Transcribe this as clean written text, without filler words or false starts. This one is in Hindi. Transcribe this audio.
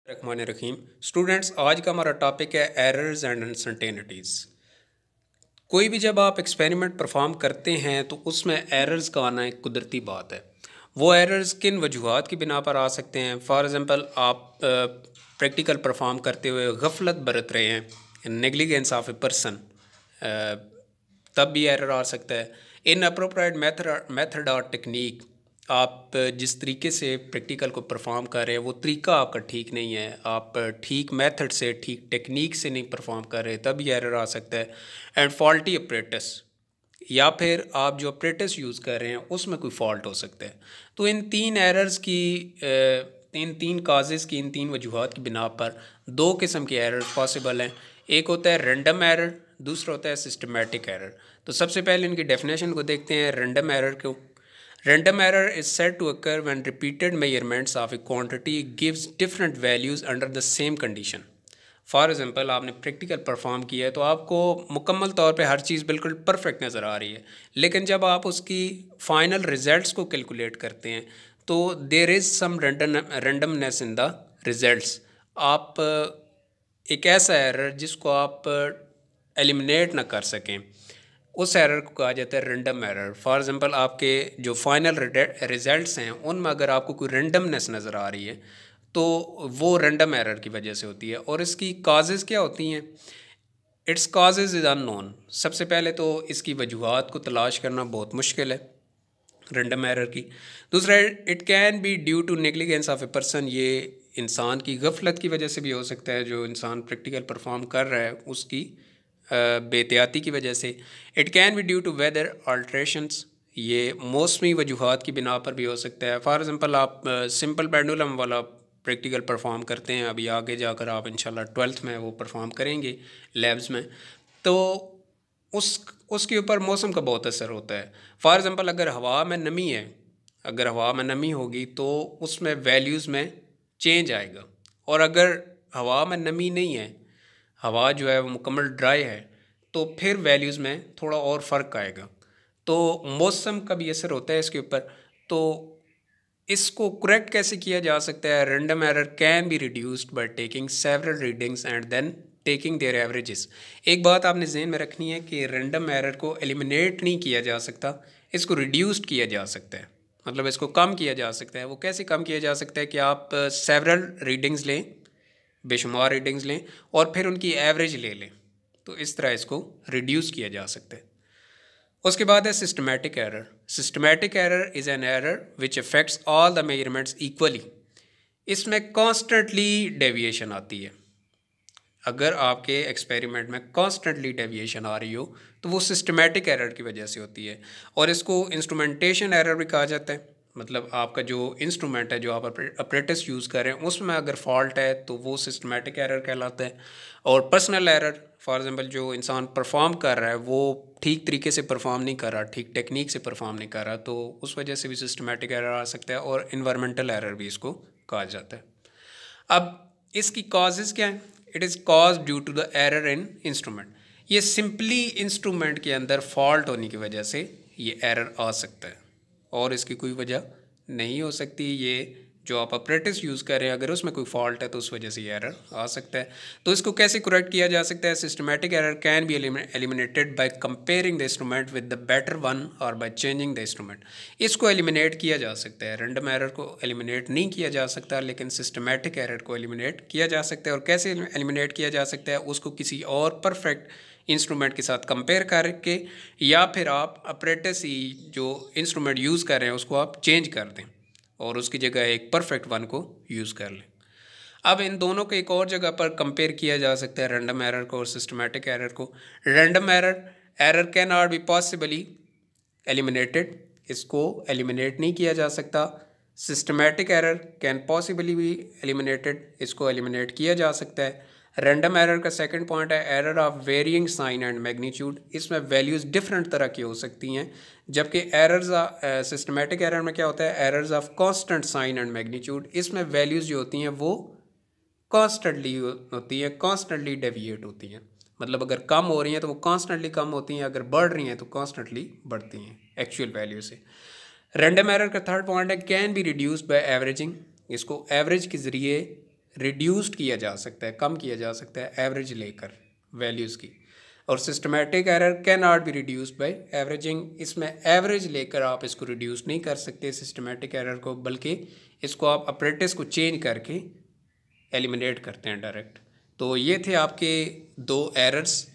रहमान रहीम। स्टूडेंट्स, आज का हमारा टॉपिक है एरर्स एंड अनसर्टेनिटीज़। कोई भी जब आप एक्सपेरिमेंट परफॉर्म करते हैं तो उसमें एरर्स का आना एक कुदरती बात है। वो एरर्स किन वजूहात की बिना पर आ सकते हैं? फॉर एग्ज़ाम्पल, आप प्रैक्टिकल परफॉर्म करते हुए गफलत बरत रहे हैं, नेग्लिजेंस ऑफ ए पर्सन, तब भी एरर आ सकता है। इन अप्रोप्रिएट मेथड और टेक्निक, आप जिस तरीके से प्रैक्टिकल को परफॉर्म कर रहे हैं वो तरीका आपका ठीक नहीं है, आप ठीक मेथड से ठीक टेक्निक से नहीं परफॉर्म कर रहे, तब ये एरर आ सकता है। एंड फॉल्टी अप्रेटिस, या फिर आप जो अप्रेटिस यूज़ कर रहे हैं उसमें कोई फॉल्ट हो सकता है। तो इन तीन एरर्स की इन तीन काजेज़ की, इन तीन वजूहात की बिना पर दो किस्म के एरर पॉसिबल हैं। एक होता है रैंडम एरर, दूसरा होता है सिस्टमेटिक एरर। तो सबसे पहले इनकी डेफिनेशन को देखते हैं रैंडम एरर को। Random error is said to occur when repeated measurements of a quantity gives different values under the same condition. For example, आपने प्रैक्टिकल परफॉर्म किया है तो आपको मुकम्मल तौर पे हर चीज़ बिल्कुल परफेक्ट नज़र आ रही है, लेकिन जब आप उसकी फ़ाइनल रिज़ल्ट्स को कैलकुलेट करते हैं तो there is some randomness in the results. आप एक ऐसा एरर जिसको आप एलिमिनेट ना कर सकें, उस एरर को कहा जाता है रेंडम एरर। फॉर एग्ज़ाम्पल, आपके जो फाइनल रिजल्ट्स हैं उनमें अगर आपको कोई रेंडमनेस नज़र आ रही है तो वो रेंडम एरर की वजह से होती है। और इसकी काजेज़ क्या होती हैं? It's causes is unknown. सबसे पहले तो इसकी वजूहात को तलाश करना बहुत मुश्किल है रेंडम एरर की। दूसरा, it can be due to negligence of a person. ये इंसान की गफलत की वजह से भी हो सकता है, जो इंसान प्रैक्टिकल परफॉर्म कर रहा है उसकी बेहतियाती की वजह से। It can be due to weather alterations, ये मौसमी वजूहात की बिना पर भी हो सकता है। फॉर एग्ज़ाम्पल, आप सिंपल पेंडुलम वाला प्रैक्टिकल परफॉर्म करते हैं, अभी आगे जाकर आप इंशाल्लाह 12th में वो परफॉर्म करेंगे लैब्स में, तो उस उसके ऊपर मौसम का बहुत असर होता है। फॉर एग्ज़ाम्पल, अगर हवा में नमी है, अगर हवा में नमी होगी तो उसमें वैल्यूज़ में चेंज आएगा। और अगर हवा में नमी नहीं है, हवा जो है वो मुकम्मल ड्राई है, तो फिर वैल्यूज़ में थोड़ा और फ़र्क आएगा। तो मौसम का भी असर होता है इसके ऊपर। तो इसको करेक्ट कैसे किया जा सकता है? Random error can be reduced by taking several readings and then taking their averages. एक बात आपने जहन में रखनी है कि रैंडम एरर को एलिमिनेट नहीं किया जा सकता, इसको रिड्यूस्ड किया जा सकता है, मतलब इसको कम किया जा सकता है। वो कैसे कम किया जा सकता है कि आप सेवरल रीडिंग्स लें, बेशुमार रीडिंग्स लें, और फिर उनकी एवरेज ले लें, तो इस तरह इसको रिड्यूस किया जा सकता है। उसके बाद है systematic error. Systematic error is an error which affects all the measurements equally. इसमें कॉन्स्टेंटली डेविएशन आती है। अगर आपके एक्सपेरिमेंट में कॉन्स्टेंटली डेविएशन आ रही हो तो वो सिस्टमेटिक एरर की वजह से होती है। और इसको इंस्ट्रूमेंटेशन एरर भी कहा जाता है। मतलब आपका जो इंस्ट्रूमेंट है, जो आप अपरेटिस यूज़ कर रहे हैं, उसमें अगर फॉल्ट है तो वो सिस्टमेटिक एरर कहलाता है। और पर्सनल एरर, फॉर एग्ज़ाम्पल, जो इंसान परफॉर्म कर रहा है वो ठीक तरीके से परफॉर्म नहीं कर रहा, ठीक टेक्निक से परफॉर्म नहीं कर रहा, तो उस वजह से भी सिस्टमेटिक एरर आ सकता है। और इन्वायरमेंटल एरर भी इसको कहा जाता है। अब इसकी कॉजेज़ क्या हैं? It is cause due to the error in instrument. ये सिंपली इंस्ट्रूमेंट के अंदर फॉल्ट होने की वजह से ये एरर आ सकता है, और इसकी कोई वजह नहीं हो सकती। ये जो आप अपरेटिस यूज़ कर रहे हैं, अगर उसमें कोई फॉल्ट है तो उस वजह से ये एरर आ सकता है। तो इसको कैसे करेक्ट किया जा सकता है? Systematic error can be eliminated by comparing the instrument with the better one और बाय चेंजिंग द इंस्ट्रूमेंट। इसको एलिमिनेट किया जा सकता है। रैंडम एरर को एलिमिनेट नहीं किया जा सकता, लेकिन सिस्टमेटिक एरर को एलिमिनेट किया जा सकता है। और कैसे एलिमिनेट किया जा सकता है? उसको किसी और परफेक्ट इंस्ट्रूमेंट के साथ कंपेयर करके, या फिर आप अपरेटिस ही जो इंस्ट्रूमेंट यूज़ कर रहे हैं उसको आप चेंज कर दें और उसकी जगह एक परफेक्ट वन को यूज़ कर लें। अब इन दोनों को एक और जगह पर कंपेयर किया जा सकता है, रैंडम एरर को और सिस्टमेटिक एरर को। Random error can not be possibly eliminated, इसको एलिमिनेट नहीं किया जा सकता। Systematic error can possibly be eliminated, इसको एलिमिनेट किया जा सकता है। रैंडम एरर का सेकंड पॉइंट है error of varying sign and magnitude. इसमें वैल्यूज़ डिफरेंट तरह की हो सकती हैं, जबकि एरर्स सिस्टमेटिक एरर में क्या होता है? Errors of constant sign and magnitude. इसमें वैल्यूज़ जो होती हैं वो कॉन्स्टेंटली होती हैं, कॉन्स्टेंटली डेविएट होती हैं। मतलब अगर कम हो रही हैं तो वो कॉन्स्टेंटली कम होती हैं, अगर बढ़ रही हैं तो कॉन्स्टेंटली बढ़ती हैं एक्चुअल वैल्यू से। रैंडम एरर का थर्ड पॉइंट है can be reduced bye averaging. इसको एवरेज के ज़रिए रिड्यूस्ड किया जा सकता है, कम किया जा सकता है एवरेज लेकर वैल्यूज़ की। और systematic error can not B reduced bye averaging, इसमें एवरेज लेकर आप इसको रिड्यूस नहीं कर सकते सिस्टमेटिक एरर को, बल्कि इसको आप अप्रेटिस को चेंज करके एलिमिनेट करते हैं डायरेक्ट। तो ये थे आपके दो एरर्स